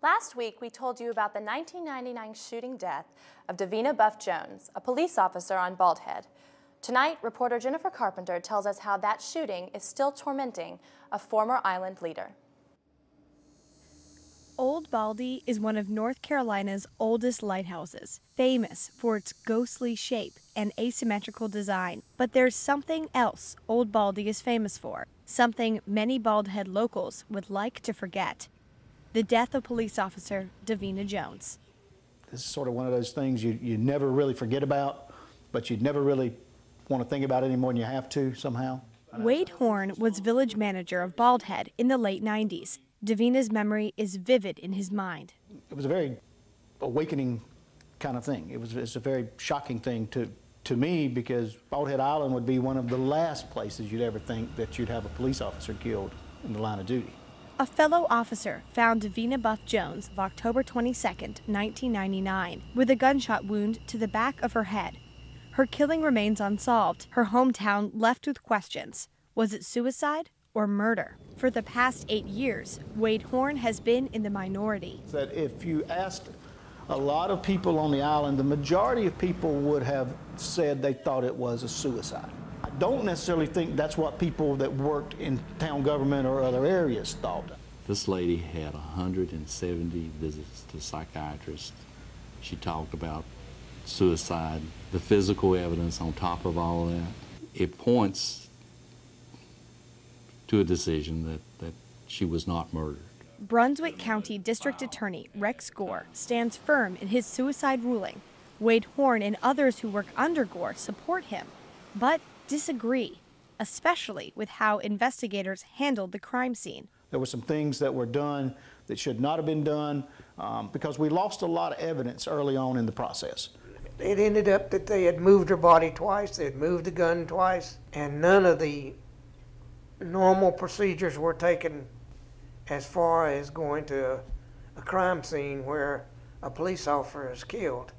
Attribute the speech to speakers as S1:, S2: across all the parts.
S1: Last week, we told you about the 1999 shooting death of Davina Buff Jones, a police officer on Bald Head. Tonight, reporter Jennifer Carpenter tells us how that shooting is still tormenting a former island leader.
S2: Old Baldy is one of North Carolina's oldest lighthouses, famous for its ghostly shape and asymmetrical design. But there's something else Old Baldy is famous for, something many Bald Head locals would like to forget: the death of police officer Davina Jones.
S3: This is sort of one of those things you never really forget about, but you'd never really want to think about it any more than you have to somehow.
S2: Wade Horn was village manager of Bald Head in the late 90s. Davina's memory is vivid in his mind.
S3: It was a very awakening kind of thing. It's a very shocking thing to me, because Bald Head Island would be one of the last places you'd ever think that you'd have a police officer killed in the line of duty.
S2: A fellow officer found Davina Buff Jones of October 22, 1999, with a gunshot wound to the back of her head. Her killing remains unsolved, her hometown left with questions. Was it suicide or murder? For the past 8 years, Wade Horn has been in the minority.
S3: That if you asked a lot of people on the island, the majority of people would have said they thought it was a suicide. I don't necessarily think that's what people that worked in town government or other areas thought.
S4: This lady had 170 visits to psychiatrists. She talked about suicide, the physical evidence on top of all of that. It points to a decision that she was not murdered.
S2: Brunswick County District Attorney Rex Gore stands firm in his suicide ruling. Wade Horn and others who work under Gore support him, but disagree, especially with how investigators handled the crime scene.
S3: There were some things that were done that should not have been done because we lost a lot of evidence early on in the process.
S5: It ended up that they had moved her body twice, they had moved the gun twice, and none of the normal procedures were taken as far as going to a crime scene where a police officer is killed.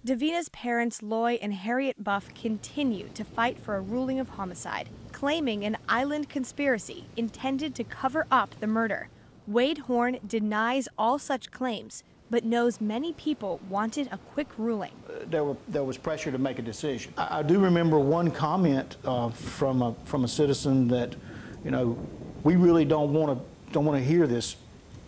S2: Davina's parents, Loy and Harriet Buff, continue to fight for a ruling of homicide, claiming an island conspiracy intended to cover up the murder. Wade Horn denies all such claims, but knows many people wanted a quick ruling.
S3: There was pressure to make a decision. I do remember one comment from a citizen that, you know, we really don't want to hear this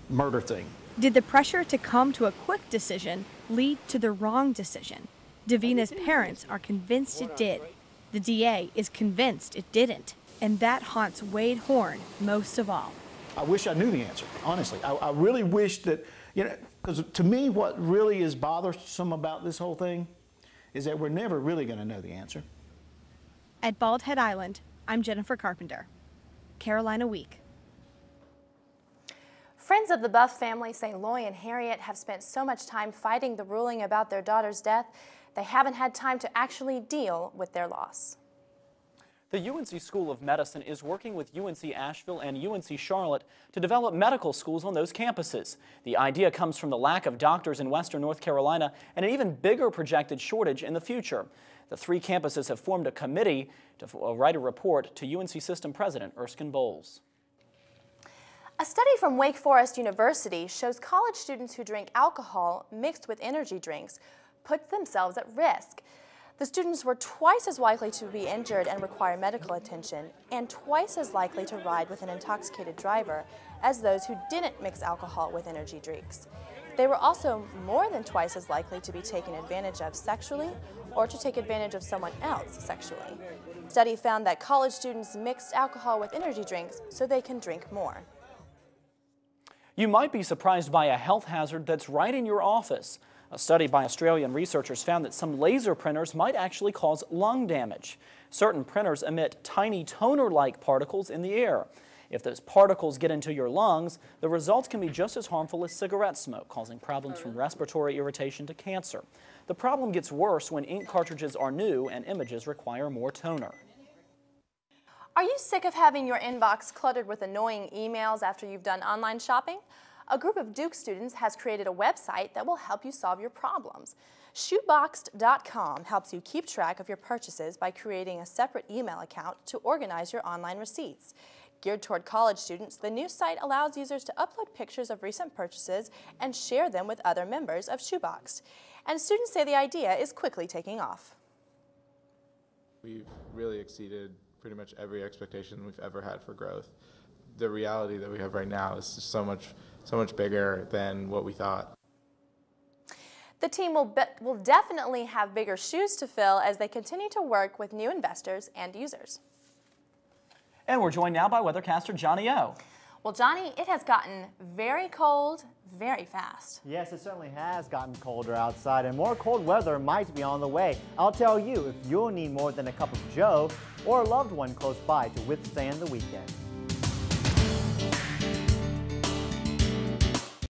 S3: murder thing.
S2: Did the pressure to come to a quick decision lead to the wrong decision? Davina's parents are convinced it did. The DA is convinced it didn't. And that haunts Wade Horn most of all.
S3: I wish I knew the answer, honestly. I really wish that, you know, because to me what really is bothersome about this whole thing is that we're never really going to know the answer.
S2: At Bald Head Island, I'm Jennifer Carpenter. Carolina Week.
S1: Friends of the Buff family say Loy and Harriet have spent so much time fighting the ruling about their daughter's death, they haven't had time to actually deal with their loss.
S6: The UNC School of Medicine is working with UNC Asheville and UNC Charlotte to develop medical schools on those campuses. The idea comes from the lack of doctors in Western North Carolina and an even bigger projected shortage in the future. The three campuses have formed a committee to write a report to UNC System President Erskine Bowles.
S1: A study from Wake Forest University shows college students who drink alcohol mixed with energy drinks put themselves at risk. The students were twice as likely to be injured and require medical attention, and twice as likely to ride with an intoxicated driver as those who didn't mix alcohol with energy drinks. They were also more than twice as likely to be taken advantage of sexually or to take advantage of someone else sexually. The study found that college students mixed alcohol with energy drinks so they can drink more.
S6: You might be surprised by a health hazard that's right in your office. A study by Australian researchers found that some laser printers might actually cause lung damage. Certain printers emit tiny toner-like particles in the air. If those particles get into your lungs, the results can be just as harmful as cigarette smoke, causing problems from respiratory irritation to cancer. The problem gets worse when ink cartridges are new and images require more toner.
S1: Are you sick of having your inbox cluttered with annoying emails after you've done online shopping? A group of Duke students has created a website that will help you solve your problems. Shoeboxed.com helps you keep track of your purchases by creating a separate email account to organize your online receipts. Geared toward college students, the new site allows users to upload pictures of recent purchases and share them with other members of Shoebox. And students say the idea is quickly taking off.
S7: We've really exceeded pretty much every expectation we've ever had for growth. The reality that we have right now is just so much bigger than what we thought.
S1: The team will definitely have bigger shoes to fill as they continue to work with new investors and users.
S6: And we're joined now by weathercaster Johnny O.
S1: Well, Johnny, it has gotten very cold very fast.
S8: Yes, it certainly has gotten colder outside, and more cold weather might be on the way. I'll tell you, if you'll need more than a cup of joe or a loved one close by to withstand the weekend.